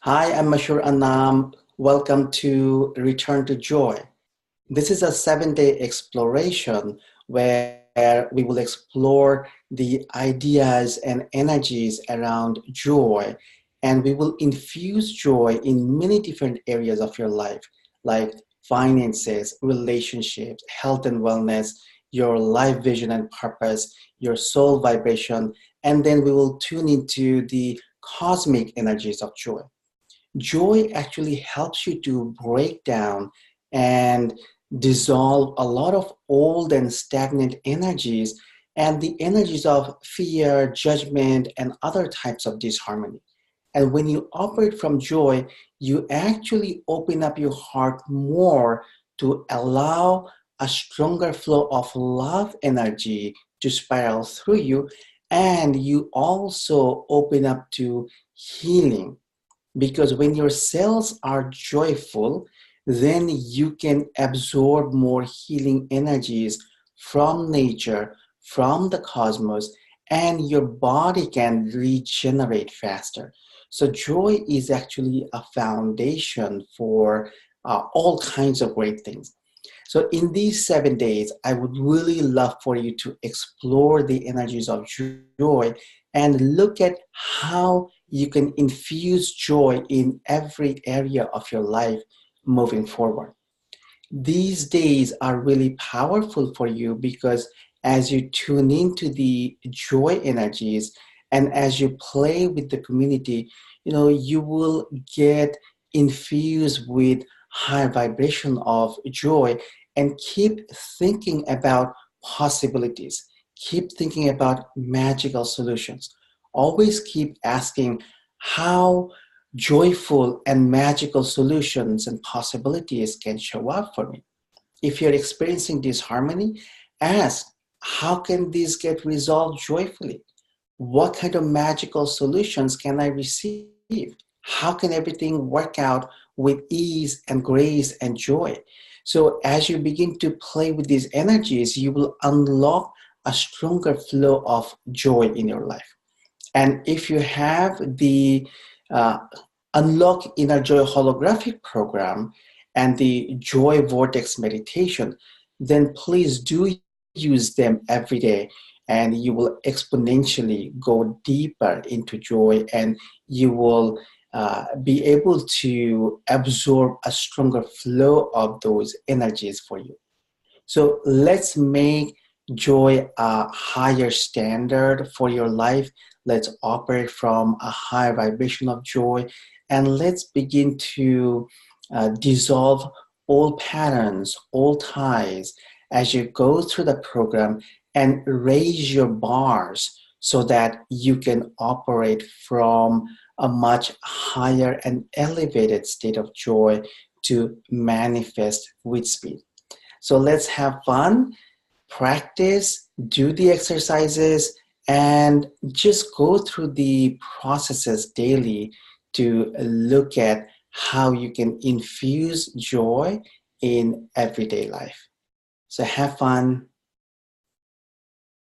Hi, I'm Mashur Anam. Welcome to Return to Joy. This is a 7-day exploration where we will explore the ideas and energies around joy, and we will infuse joy in many different areas of your life, like finances, relationships, health and wellness, your life vision and purpose, your soul vibration, and then we will tune into the cosmic energies of joy. Joy actually helps you to break down and dissolve a lot of old and stagnant energies and the energies of fear, judgment, and other types of disharmony. And when you operate from joy, you actually open up your heart more to allow a stronger flow of love energy to spiral through you. And you also open up to healing, because when your cells are joyful, then you can absorb more healing energies from nature, from the cosmos, and your body can regenerate faster. So joy is actually a foundation for all kinds of great things. So in these 7 days, I would really love for you to explore the energies of joy and look at how you can infuse joy in every area of your life moving forward. These days are really powerful for you because as you tune into the joy energies and as you play with the community, you will get infused with high vibration of joy, and keep thinking about possibilities. Keep thinking about magical solutions. Always keep asking how joyful and magical solutions and possibilities can show up for me. If you're experiencing disharmony, ask, how can this get resolved joyfully? What kind of magical solutions can I receive? How can everything work out with ease and grace and joy? So, as you begin to play with these energies, you will unlock a stronger flow of joy in your life. And if you have the uh, Unlock Inner Joy holographic program and the Joy Vortex meditation, then please do use them every day, and you will exponentially go deeper into joy, and you will be able to absorb a stronger flow of those energies for you. So let's make joy a higher standard for your life. Let's operate from a higher vibration of joy, and let's begin to dissolve old patterns, old ties as you go through the program, and raise your bars so that you can operate from a much higher and elevated state of joy to manifest with speed. So let's have fun, practice, do the exercises, and just go through the processes daily to look at how you can infuse joy in everyday life. So have fun.